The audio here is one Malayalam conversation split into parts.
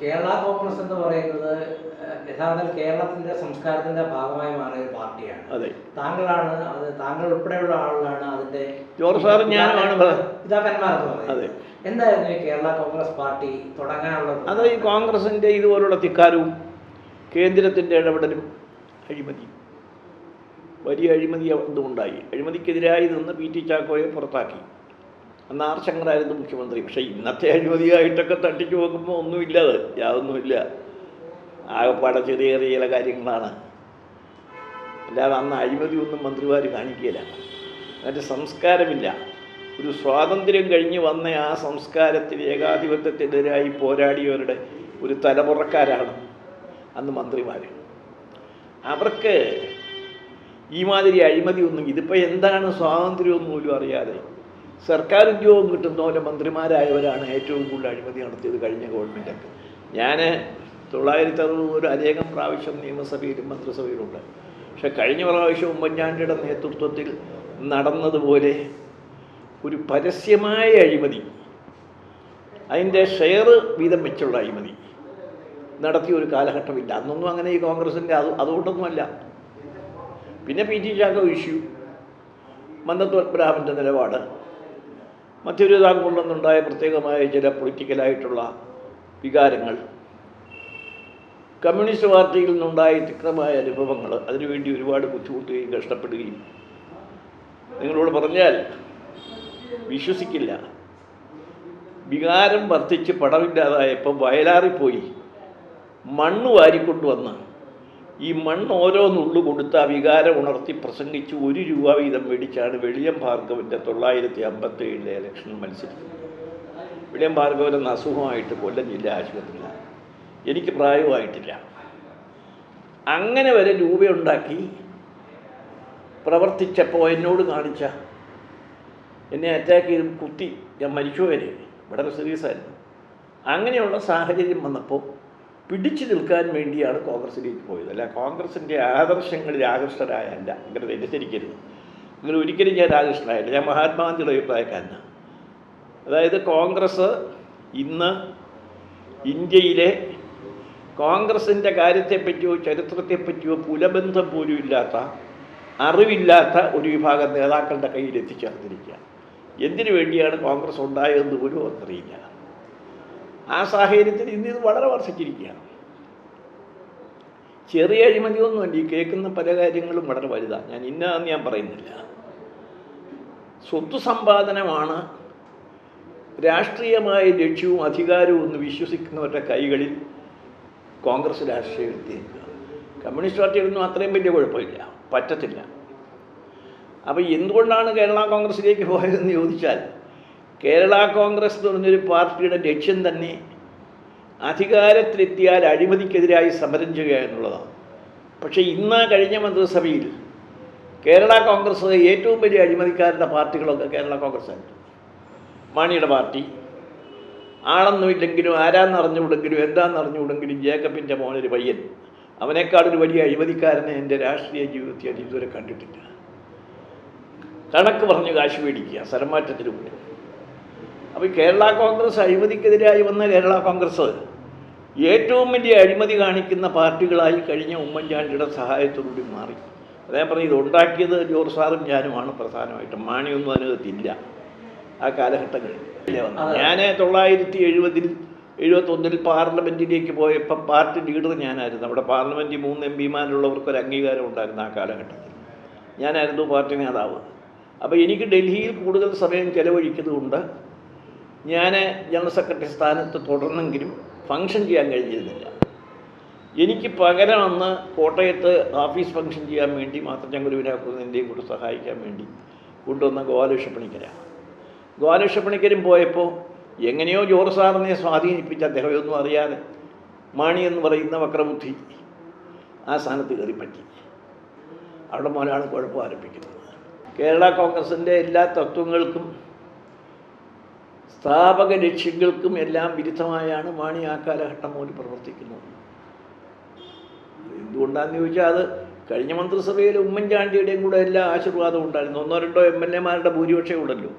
കേരള കോൺഗ്രസ് എന്ന് പറയുന്നത് യഥാർത്ഥത്തിൽ കേരളത്തിന്റെ സംസ്കാരത്തിന്റെ ഭാഗമായി മാറിയ ഒരു പാർട്ടിയാണ്. അതെ, താങ്കൾ ഉൾപ്പെടെയുള്ള ആളുകളാണ് അതിന്റെ ജോർജ് സാറും ഞാനുമാണ് പിതാക്കന്മാരെന്ന് പറയുന്നത്. അതെ, എന്തായിരുന്നു ഈ കേരള കോൺഗ്രസ് പാർട്ടി തുടങ്ങാനുള്ള? അത് ഈ കോൺഗ്രസിന്റെ ഇതുപോലുള്ള ധിക്കാരവും കേന്ദ്രത്തിന്റെ ഇടപെടലും അഴിമതി, വലിയ അഴിമതി എന്തുണ്ടായി. അഴിമതിക്കെതിരായി നിന്ന് പി.ടി. ചാക്കോയെ പുറത്താക്കി. അന്ന് ആർ ശങ്കറായിരുന്നു മുഖ്യമന്ത്രി. പക്ഷേ ഇന്നത്തെ അഴിമതിയായിട്ടൊക്കെ തട്ടിച്ചു നോക്കുമ്പോൾ ഒന്നുമില്ലത്, യാതൊന്നുമില്ല. ആകെപ്പാടെ ചെറിയ ചെറിയ ചില കാര്യങ്ങളാണ്. അല്ലാതെ അന്ന് അഴിമതി ഒന്നും മന്ത്രിമാർ കാണിക്കില്ല. അതിൻ്റെ സംസ്കാരമില്ല. ഒരു സ്വാതന്ത്ര്യം കഴിഞ്ഞ് വന്ന ആ സംസ്കാരത്തിന് ഏകാധിപത്യത്തിനെതിരായി പോരാടിയവരുടെ ഒരു തലമുറക്കാരാണ് അന്ന് മന്ത്രിമാർ. അവർക്ക് ഈ മാതിരി അഴിമതിയൊന്നും, ഇതിപ്പോൾ എന്താണ് സ്വാതന്ത്ര്യമൊന്നും പോലും അറിയാതെ സർക്കാർ ഉദ്യോഗം കിട്ടുന്ന പോലെ മന്ത്രിമാരായവരാണ് ഏറ്റവും കൂടുതൽ അഴിമതി നടത്തിയത് കഴിഞ്ഞ ഗവൺമെൻറ്റൊക്കെ. ഞാൻ 960 അനേകം പ്രാവശ്യം നിയമസഭയിലും മന്ത്രിസഭയിലുണ്ട്. പക്ഷെ കഴിഞ്ഞ പ്രാവശ്യം ഉമ്മൻചാണ്ടിയുടെ നേതൃത്വത്തിൽ നടന്നതുപോലെ ഒരു പരസ്യമായ അഴിമതി, അതിൻ്റെ ഷെയർ വീതം വെച്ചുള്ള അഴിമതി നടത്തിയ ഒരു കാലഘട്ടമില്ല. അന്നൊന്നും അങ്ങനെ ഈ കോൺഗ്രസിൻ്റെ അതുകൊണ്ടൊന്നുമല്ല. പിന്നെ പി.ടി. ചാക്കോ ഇഷ്യൂ, മന്നത്ത് പത്മനാഭൻ്റെ നിലപാട്, മധ്യതിരുവിതാംകൂറിൽ പ്രത്യേകമായ ചില പൊളിറ്റിക്കലായിട്ടുള്ള വികാരങ്ങൾ, കമ്മ്യൂണിസ്റ്റ് പാർട്ടിയിൽ നിന്നുണ്ടായ തിക്തമായ അനുഭവങ്ങൾ, അതിനുവേണ്ടി ഒരുപാട് ബുദ്ധിമുട്ടുകയും കഷ്ടപ്പെടുകയും, നിങ്ങളോട് പറഞ്ഞാൽ വിശ്വസിക്കില്ല, വികാരം വർദ്ധിച്ച് പണമില്ലാതായപ്പോൾ വയലാറിൽ പോയി മണ്ണ് വാരിക്കൊണ്ടുവന്ന് ഈ മണ്ണ് ഓരോന്നുള്ളു കൊടുത്ത് ആ വികാരം ഉണർത്തി പ്രസംഗിച്ച് 1 രൂപ വീതം മേടിച്ചാണ് വെളിയം ഭാർഗവൻ്റെ 957 ഇലക്ഷനിൽ മത്സരിക്കുന്നത്. വെളിയം ഭാർഗവൻ എന്ന അസുഖമായിട്ട് കൊല്ലം ജില്ലാ ആശുപത്രിയിലാണ്. എനിക്ക് പ്രായമായിട്ടില്ല. അങ്ങനെ വരെ രൂപയുണ്ടാക്കി പ്രവർത്തിച്ചപ്പോൾ എന്നോട് കാണിച്ച, എന്നെ അറ്റാക്ക് ചെയ്ത് കുത്തി ഞാൻ മരിച്ചുപോയനെ, വളരെ സീരിയസ് ആയിരുന്നു. അങ്ങനെയുള്ള സാഹചര്യം വന്നപ്പോൾ പിടിച്ചു നിൽക്കാൻ വേണ്ടിയാണ് കോൺഗ്രസിലേക്ക് പോയത്. അല്ല, കോൺഗ്രസിൻ്റെ ആദർശങ്ങളിൽ ആകർഷകരായല്ല. ഇങ്ങനെ തെറ്റിദ്ധരിക്കരുത്. അങ്ങനെ ഒരിക്കലും ഞാൻ ആകർഷകനായില്ല. ഞാൻ മഹാത്മാഗാന്ധിയുടെ അഭിപ്രായക്കാരനാണ്. അതായത് കോൺഗ്രസ് ഇന്ന് ഇന്ത്യയിലെ കോൺഗ്രസിൻ്റെ കാര്യത്തെപ്പറ്റിയോ ചരിത്രത്തെപ്പറ്റിയോ പുലബന്ധം പോലും ഇല്ലാത്ത, അറിവില്ലാത്ത ഒരു വിഭാഗം നേതാക്കളുടെ കയ്യിൽ എത്തിച്ചേർന്നിരിക്കുക. എന്തിനു വേണ്ടിയാണ് കോൺഗ്രസ് ഉണ്ടായതെന്ന് പോലും അവർക്കറിയില്ല. ആ സാഹചര്യത്തിൽ ഇന്ന് ഇത് വളരെ വർദ്ധിച്ചിരിക്കുകയാണ്. ചെറിയ അഴിമതിയൊന്നുമല്ല. ഈ കേൾക്കുന്ന പല കാര്യങ്ങളും വളരെ വലുതാണ്. ഞാൻ ഇന്നതെന്ന് ഞാൻ പറയുന്നില്ല. സ്വത്ത് സമ്പാദനമാണ് രാഷ്ട്രീയമായ ലക്ഷ്യവും അധികാരവും എന്ന് വിശ്വസിക്കുന്നവരുടെ കൈകളിൽ കോൺഗ്രസ് രാഷ്ട്രീയം എത്തിയിരിക്കുക. കമ്മ്യൂണിസ്റ്റ് പാർട്ടിയൊന്നും അത്രയും വലിയ കുഴപ്പമില്ല, പറ്റത്തില്ല. അപ്പോൾ എന്തുകൊണ്ടാണ് കേരള കോൺഗ്രസിലേക്ക് പോയതെന്ന് ചോദിച്ചാൽ, കേരള കോൺഗ്രസ് എന്ന് പറഞ്ഞൊരു പാർട്ടിയുടെ ലക്ഷ്യം തന്നെ അധികാരത്തിലെത്തിയാൽ അഴിമതിക്കെതിരായി സമരം ചെയ്യുക എന്നുള്ളതാണ്. പക്ഷേ ഇന്ന് കഴിഞ്ഞ മന്ത്രിസഭയിൽ കേരള കോൺഗ്രസ് ഏറ്റവും വലിയ അഴിമതിക്കാരുടെ പാർട്ടികളൊക്കെ കേരള കോൺഗ്രസ്സായിരുന്നു. മാണിയുടെ പാർട്ടി ആണെന്നുമില്ലെങ്കിലും, ആരാന്നറിഞ്ഞുകൂടെങ്കിലും, എന്താണെന്നറിഞ്ഞുകൂടെങ്കിലും, ജേക്കബിൻ്റെ മോനൊരു പയ്യൻ, അവനേക്കാളൊരു വലിയ അഴിമതിക്കാരനെ എൻ്റെ രാഷ്ട്രീയ ജീവിതത്തിൽ ഇതുവരെ കണ്ടിട്ടില്ല. കണക്ക് പറഞ്ഞ് കാശ് മേടിക്കുക സ്ഥലമാറ്റത്തിന് മുന്നേ. അപ്പോൾ കേരള കോൺഗ്രസ് അഴിമതിക്കെതിരായി വന്ന കേരള കോൺഗ്രസ് ഏറ്റവും വലിയ അഴിമതി കാണിക്കുന്ന പാർട്ടികളായി കഴിഞ്ഞ ഉമ്മൻചാണ്ടിയുടെ സഹായത്തോടുകൂടി മാറി. അദ്ദേഹം പറഞ്ഞു, ഇത് ഉണ്ടാക്കിയത് ജോർജ് സാറും ഞാനുമാണ് പ്രധാനമായിട്ടും. മാണിയൊന്നും അതിനകത്തില്ല ആ കാലഘട്ടങ്ങളിൽ. ഞാൻ 1971 പാർലമെൻറ്റിലേക്ക് പോയപ്പം പാർട്ടി ലീഡർ ഞാനായിരുന്നു. അവിടെ പാർലമെൻറ്റിൽ 3 എംപിമാരുള്ളവർക്കൊരു അംഗീകാരം ഉണ്ടായിരുന്നു ആ കാലഘട്ടത്തിൽ. ഞാനായിരുന്നു പാർട്ടി നേതാവ്. അപ്പോൾ എനിക്ക് ഡൽഹിയിൽ കൂടുതൽ സമയം ചെലവഴിക്കുന്നതുകൊണ്ട് ഞാൻ ജനറൽ സെക്രട്ടറി സ്ഥാനത്ത് തുടർന്നെങ്കിലും ഫങ്ഷൻ ചെയ്യാൻ കഴിഞ്ഞിരുന്നില്ല. എനിക്ക് പകരം അന്ന് കോട്ടയത്ത് ഓഫീസ് ഫങ്ഷൻ ചെയ്യാൻ വേണ്ടി മാത്രം ചങ്കുരുവിനാക്കുന്നതിൻ്റെയും കൂടെ സഹായിക്കാൻ വേണ്ടി കൊണ്ടുവന്ന ഗോപാലകൃഷ്ണപ്പണിക്കരാണ്. ഗോപാലകൃഷ്ണപ്പണിക്കരും പോയപ്പോൾ എങ്ങനെയോ ജോർജ് സാറിനെ സ്വാധീനിപ്പിച്ച അദ്ദേഹമൊന്നും അറിയാതെ മാണി എന്ന് പറയുന്ന വക്രബുദ്ധി ആ സ്ഥാനത്ത് കയറിപ്പറ്റി. അവിടെ മുതലാണ് കുഴപ്പം ആരംഭിക്കുന്നത്. കേരള കോൺഗ്രസിൻ്റെ എല്ലാ തത്വങ്ങൾക്കും സ്ഥാപക ലക്ഷ്യങ്ങൾക്കും എല്ലാം വിരുദ്ധമായാണ് മാണി ആ കാലഘട്ടം മുതൽ പ്രവർത്തിക്കുന്നത്. എന്തുകൊണ്ടാണെന്ന് ചോദിച്ചാൽ, അത് കഴിഞ്ഞ മന്ത്രിസഭയിൽ ഉമ്മൻചാണ്ടിയുടെയും കൂടെ എല്ലാ ആശീർവാദവും ഉണ്ടായിരുന്നു. 1-2 MLA-മാരുടെ ഭൂരിപക്ഷം ഉണ്ടല്ലോ.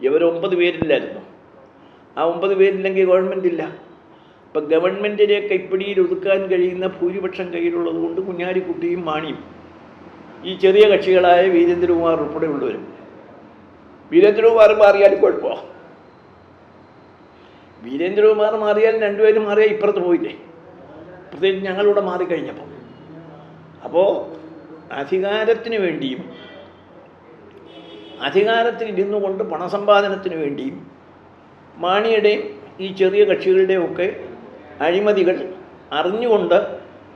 ഇവർ 9 പേരില്ലായിരുന്നു. ആ 9 പേരില്ലെങ്കിൽ ഗവൺമെൻറ് ഇല്ല. ഇപ്പം ഗവൺമെൻറ്റിനെ കൈപ്പിടിയിൽ ഒതുക്കാൻ കഴിയുന്ന ഭൂരിപക്ഷം കയ്യിലുള്ളത് കൊണ്ട് കുഞ്ഞാലിക്കുട്ടിയും മാണിയും ഈ ചെറിയ കക്ഷികളായ വീരേന്ദ്രകുമാർ ഉൾപ്പെടെയുള്ളവരും, വീരേന്ദ്രകുമാർ മാറിയാലും കുഴപ്പമാണ്. വീരേന്ദ്രകുമാർ മാറിയാൽ രണ്ടുപേരും മാറിയാൽ ഇപ്പുറത്ത് പോയില്ലേ, പ്രത്യേകിച്ച് ഞങ്ങളിവിടെ മാറിക്കഴിഞ്ഞപ്പോൾ. അപ്പോൾ അധികാരത്തിന് വേണ്ടിയും അധികാരത്തിലിരുന്നു കൊണ്ട് പണസമ്പാദനത്തിന് വേണ്ടിയും മാണിയുടെയും ഈ ചെറിയ കക്ഷികളുടെയും ഒക്കെ അഴിമതികൾ അറിഞ്ഞുകൊണ്ട്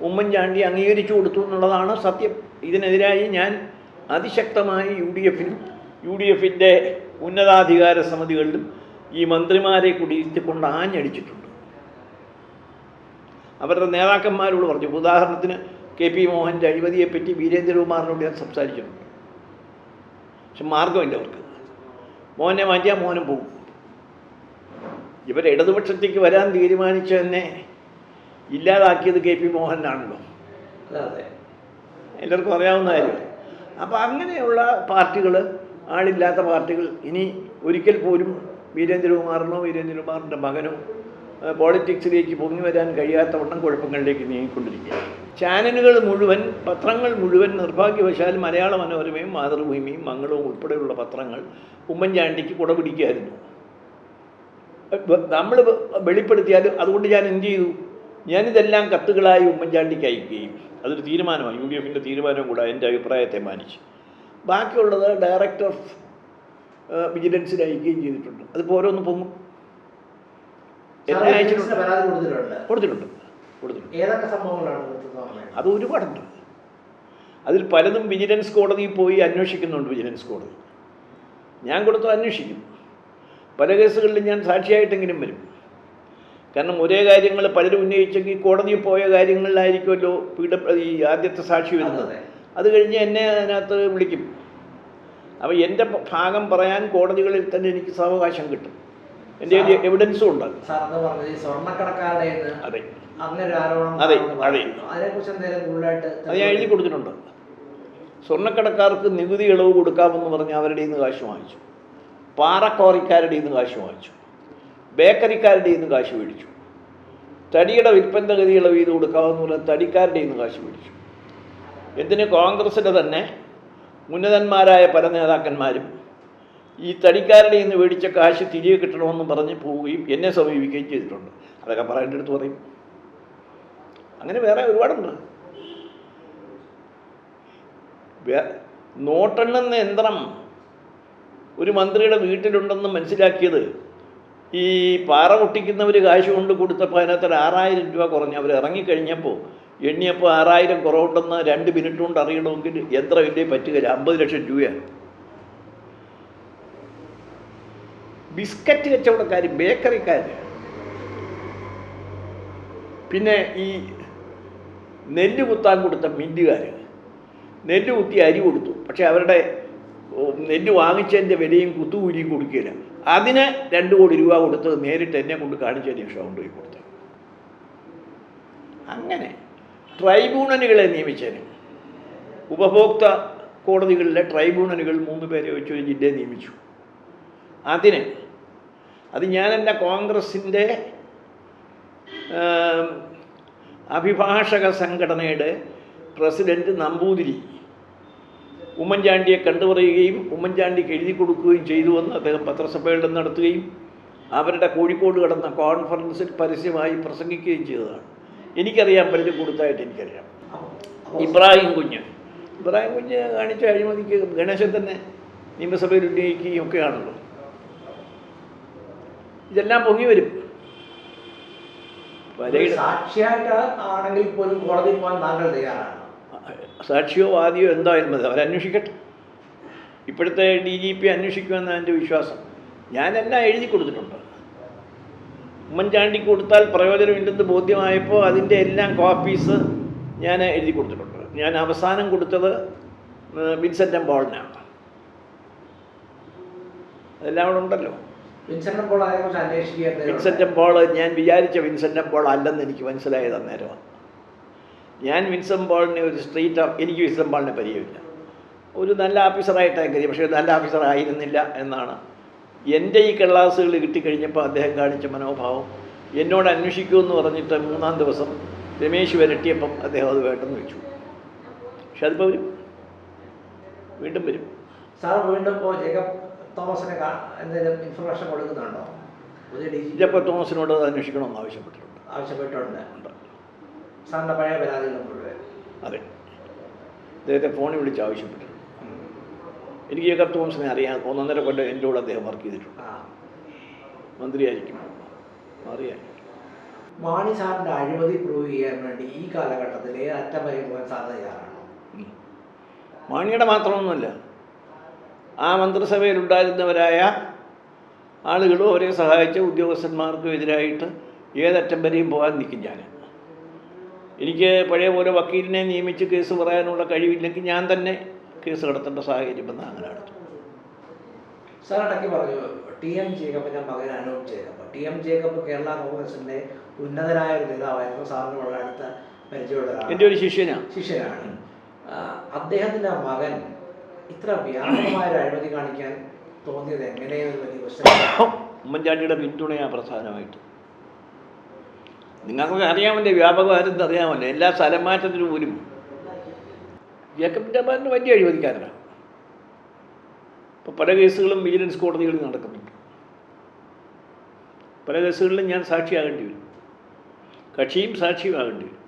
ഉമ്മൻചാണ്ടി അംഗീകരിച്ചു കൊടുത്തു എന്നുള്ളതാണ് സത്യം. ഇതിനെതിരായി ഞാൻ അതിശക്തമായി യു ഡി എഫിൻ്റെ ഉന്നതാധികാര സമിതികളിലും ഈ മന്ത്രിമാരെ കുടിയിരുത്തിക്കൊണ്ട് ആഞ്ഞടിച്ചിട്ടുണ്ട്. അവരുടെ നേതാക്കന്മാരോട് പറഞ്ഞു. ഉദാഹരണത്തിന് KP മോഹൻ്റെ അഴിമതിയെപ്പറ്റി വീരേന്ദ്രകുമാറിനോട് ഞാൻ സംസാരിച്ചിട്ടുണ്ട്. പക്ഷെ മാർഗമില്ല അവർക്ക്. മോഹനെ മാറ്റിയാൽ മോഹനും പോകും. ഇവർ ഇടതുപക്ഷത്തേക്ക് വരാൻ തീരുമാനിച്ച തന്നെ ഇല്ലാതാക്കിയത് KP മോഹനാണല്ലോ. അതെ, എല്ലാവർക്കും അറിയാവുന്ന കാര്യം. അപ്പോൾ അങ്ങനെയുള്ള പാർട്ടികൾ, ആളില്ലാത്ത പാർട്ടികൾ ഇനി ഒരിക്കൽ പോലും വീരേന്ദ്രകുമാറിൻ്റെ മകനോ പോളിറ്റിക്സിലേക്ക് പൊങ്ങി വരാൻ കഴിയാത്തവണ്ണം കുഴപ്പങ്ങളിലേക്ക് നീങ്ങിക്കൊണ്ടിരിക്കുക. ചാനലുകൾ മുഴുവൻ, പത്രങ്ങൾ മുഴുവൻ നിർഭാഗ്യവശാൽ മലയാള മനോരമയും മാതൃഭൂമിയും മംഗളവും ഉൾപ്പെടെയുള്ള പത്രങ്ങൾ ഉമ്മൻചാണ്ടിക്ക് കുട പിടിക്കുകയായിരുന്നു. നമ്മൾ വെളിപ്പെടുത്തിയാലും അതുകൊണ്ട് ഞാൻ എന്ത് ചെയ്തു, ഞാനിതെല്ലാം കത്തുകളായി ഉമ്മൻചാണ്ടിക്ക് അയക്കുകയും അതൊരു തീരുമാനമാണ്, UDFൻ്റെ തീരുമാനവും കൂടെ എൻ്റെ അഭിപ്രായത്തെ മാനിച്ച്. ബാക്കിയുള്ളത് ഡയറക്ടർ ഓഫ് വിജിലൻസിന് അയക്കുകയും ചെയ്തിട്ടുണ്ട്. അതിപ്പോൾ ഓരോന്ന് പൊങ്ങും. കൊടുത്തിട്ടുണ്ട്. അത് ഒരുപാടുണ്ട്. അതിൽ പലതും വിജിലൻസ് കോടതിയിൽ പോയി അന്വേഷിക്കുന്നുണ്ട്. വിജിലൻസ് കോടതി ഞാൻ കൊടുത്തു അന്വേഷിക്കും. പല കേസുകളിലും ഞാൻ സാക്ഷിയായിട്ടെങ്കിലും വരും. കാരണം ഒരേ കാര്യങ്ങൾ പലരും ഉന്നയിച്ചെങ്കിൽ കോടതിയിൽ പോയ കാര്യങ്ങളിലായിരിക്കുമല്ലോ ഈ ആദ്യത്തെ സാക്ഷി വരുന്നത്. അത് കഴിഞ്ഞ് എന്നെ അതിനകത്ത് വിളിക്കും. അപ്പോൾ എൻ്റെ ഭാഗം പറയാൻ കോടതികളിൽ തന്നെ എനിക്ക് സാവകാശം കിട്ടും. എൻ്റെ എവിഡൻസും ഉണ്ട്. അതെ അതെ അതെ, അത് ഞാൻ എഴുതി കൊടുത്തിട്ടുണ്ട്. സ്വർണ്ണക്കടക്കാർക്ക് നികുതി ഇളവ് കൊടുക്കാമെന്ന് പറഞ്ഞ് അവരുടെ നിന്ന് കാശ് വാങ്ങിച്ചു. പാറക്കോറിക്കാരുടെ നിന്ന് കാശ് വാങ്ങിച്ചു. ബേക്കറിക്കാരുടെ നിന്ന് കാശ് മേടിച്ചു. തടിയുടെ വിൽപ്പന്നഗതി ഇളവ് ചെയ്ത് കൊടുക്കാമെന്ന് പറഞ്ഞാൽ തടിക്കാരുടെ നിന്ന് കാശ് മേടിച്ചു. എന്തിന് കോൺഗ്രസിൻ്റെ തന്നെ ഉന്നതന്മാരായ പല നേതാക്കന്മാരും ഈ തടിക്കാരുടെ നിന്ന് മേടിച്ച കാശ് തിരികെ കിട്ടണമെന്ന് പറഞ്ഞ് പോവുകയും എന്നെ സമീപിക്കുകയും ചെയ്തിട്ടുണ്ട്. അതൊക്കെ പറയേണ്ട അടുത്ത് പറയും. അങ്ങനെ വേറെ ഒരുപാടുണ്ട്. നോട്ടെണ്ണുന്ന യന്ത്രം ഒരു മന്ത്രിയുടെ വീട്ടിലുണ്ടെന്ന് മനസ്സിലാക്കിയത് ഈ പാറ പൊട്ടിക്കുന്നവർ കാശ് കൊണ്ട് കൊടുത്തപ്പോൾ അതിനകത്ത് 6000 രൂപ കുറഞ്ഞു. അവർ ഇറങ്ങിക്കഴിഞ്ഞപ്പോൾ എണ്ണിയപ്പോൾ 6000 കുറവുണ്ടെന്ന് 2 മിനിറ്റ് കൊണ്ട് അറിയണമെങ്കിൽ യന്ത്രം ഇല്ലേ പറ്റുകയില്ല. 50 ലക്ഷം രൂപയാണ്. ബിസ്ക്കറ്റ് കച്ചവടക്കാർ, ബേക്കറിക്കാർ, പിന്നെ ഈ നെല്ല് കുത്താൻ കൊടുത്ത മില്ലുകാർ നെല്ല് കുത്തി അരി കൊടുത്തു. പക്ഷെ അവരുടെ നെല്ല് വാങ്ങിച്ചതിൻ്റെ വിലയും കുത്തുകൂലിയും കൊടുക്കില്ല. അതിന് 2 കോടി രൂപ കൊടുത്ത് നേരിട്ട് എന്നെ കൊണ്ട് കാണിച്ചതിന് ശേഷം കൊണ്ടുപോയി കൊടുത്തത്. അങ്ങനെ ട്രൈബ്യൂണലുകളെ നിയമിച്ചതിന്, ഉപഭോക്തൃ കോടതികളിലെ ട്രൈബ്യൂണലുകൾ 3 പേരെ വെച്ച് ഒരു ജില്ലയെ നിയമിച്ചു. അത് ഞാൻ എൻ്റെ കോൺഗ്രസിൻ്റെ അഭിഭാഷക സംഘടനയുടെ പ്രസിഡൻറ്റ് നമ്പൂതിരി ഉമ്മൻചാണ്ടിയെ കണ്ടുപറയുകയും ഉമ്മൻചാണ്ടിക്ക് എഴുതി കൊടുക്കുകയും ചെയ്തുവെന്ന് അദ്ദേഹം പത്രസമ്മേളനം നടത്തുകയും അവരുടെ കോഴിക്കോട് കടന്ന കോൺഫറൻസിൽ പരസ്യമായി പ്രസംഗിക്കുകയും ചെയ്തതാണ്. എനിക്കറിയാം, പലരും കൊടുത്തായിട്ട് എനിക്കറിയാം. ഇബ്രാഹിം കുഞ്ഞ് കാണിച്ച അഴിമതിക്ക് ഗണേശൻ തന്നെ നിയമസഭയിൽ ഉന്നയിക്കുകയും ഒക്കെയാണല്ലോ. ഇതെല്ലാം പൊങ്ങി വരും. സാക്ഷിയായിട്ട് ആണെങ്കിൽ പോലും കോടതിയിൽ പോകാൻ താങ്കൾ തയ്യാറാണ്. സാക്ഷിയോ വാദിയോ എന്തായാലും മതി, അവരന്വേഷിക്കട്ടെ. ഇപ്പോഴത്തെ DGP അന്വേഷിക്കുമെന്നാണ് എൻ്റെ വിശ്വാസം. ഞാനെല്ലാം എഴുതി കൊടുത്തിട്ടുണ്ട്. ഉമ്മൻചാണ്ടി കൊടുത്താൽ പ്രയോജനമില്ലെന്ന് ബോധ്യമായപ്പോൾ അതിൻ്റെ എല്ലാം കോപ്പീസ് ഞാൻ എഴുതി കൊടുത്തിട്ടുണ്ട്. ഞാൻ അവസാനം കൊടുത്തത് വിൻസെൻ്റ് എം പോളിനാണ്. അതെല്ലാം അവിടെ ഉണ്ടല്ലോ. വിൻസെൻ്റ് എം പോൾ ഞാൻ വിചാരിച്ച വിൻസെൻ്റ് എം പോൾ അല്ലെന്ന് എനിക്ക് മനസ്സിലായത് അന്നേരമാണ്. ഞാൻ വിൻസെൻ്റ് പോളിനെ എനിക്ക് വിൻസെൻ്റ് പോളിനെ പരിചയമില്ല. ഒരു നല്ല ഓഫീസറായിട്ടാണ് കരുതി, പക്ഷേ നല്ല ഓഫീസർ ആയിരുന്നില്ല എന്നാണ് എൻ്റെ ഈ കള്ളാസുകൾ കിട്ടിക്കഴിഞ്ഞപ്പോൾ അദ്ദേഹം കാണിച്ച മനോഭാവം എന്നോട് അന്വേഷിക്കുമെന്ന് പറഞ്ഞിട്ട് 3-ാം ദിവസം രമേശ് വരട്ടിയപ്പം അദ്ദേഹം അത് വേണ്ടെന്ന് വെച്ചു. പക്ഷെ അതിപ്പോൾ വരും, വീണ്ടും വരും. സാർ വീണ്ടും ഇപ്പോൾ ജേക്കബ് തോമസിനെ എന്തെങ്കിലും ഇൻഫർമേഷൻ കൊടുക്കുന്നുണ്ടോ? പുതിയ ജേക്കബ് തോമസിനോട് അത് അന്വേഷിക്കണമെന്ന് ആവശ്യപ്പെട്ടിട്ടുണ്ട്. സാറിൻ്റെ പഴയ പരാതികൾ മുഴുവൻ. അതെ, അദ്ദേഹത്തെ ഫോണിൽ വിളിച്ച് ആവശ്യപ്പെട്ടിട്ടുണ്ട്. എനിക്ക് ജേക്കബ് തോമസിനെ അറിയാം. 1.5 കൊല്ലം എൻ്റെ കൂടെ അദ്ദേഹം വർക്ക് ചെയ്തിട്ടുണ്ട്. മന്ത്രിയായിരിക്കും, അറിയാം. മാണി സാറിൻ്റെ അഴിമതി പ്രൂവ് ചെയ്യാൻ വേണ്ടി ഈ കാലഘട്ടത്തിൽ അറ്റം വരെ പോകാൻ സാധ്യതയാണോ? മാണിയുടെ മാത്രമൊന്നുമല്ല, ആ മന്ത്രിസഭയിലുണ്ടായിരുന്നവരായ ആളുകളും അവരെ സഹായിച്ച ഉദ്യോഗസ്ഥന്മാർക്കും എതിരായിട്ട് ഏതറ്റം വരെയും പോകാൻ നിൽക്കും ഞാൻ. എനിക്ക് പഴയ പോലെ വക്കീലിനെ നിയമിച്ച് കേസ് പറയാനുള്ള കഴിവില്ലെങ്കിൽ ഞാൻ തന്നെ കേസ് നടത്തേണ്ട സാഹചര്യം വന്നാൽ അങ്ങനെ നടത്തും. സാർ ഇടയ്ക്ക് പറഞ്ഞു TM ജേക്കബിൻ്റെ മകൻ Anoop Jacob. TM Jacob Kerala കോൺഗ്രസിൻ്റെ ഉന്നതനായ ഒരു നേതാവായിരുന്നു. സാറിന് വളരെ അടുത്ത പരിചയമുള്ള എൻ്റെ ഒരു ശിഷ്യനാണ്. അദ്ദേഹത്തിൻ്റെ മകൻ ഇത്ര വ്യാപകമായ ഒരു അഴിമതി കാണിക്കാൻ തോന്നിയത് എങ്ങനെയെന്ന് വലിയ ക്വസ്റ്റ്യൻ. ഉമ്മൻചാണ്ടിയുടെ പിന്തുണയാണ് പ്രധാനമായിട്ട്. നിങ്ങൾക്കൊക്കെ അറിയാമല്ലേ, വ്യാപകമായിരുന്നു അറിയാമല്ലോ. എല്ലാ സ്ഥലം മാറ്റത്തിനും പോലും ജേക്കബിൻ്റെ മകൻ വലിയ അഴിമതിക്കാരനാണ്. ഇപ്പോൾ പല കേസുകളും വിജിലൻസ് കോടതികളിൽ നടക്കുന്നുണ്ട്. പല കേസുകളിലും ഞാൻ സാക്ഷിയാകേണ്ടി വരും, കക്ഷിയും സാക്ഷിയുമാകേണ്ടി വരും.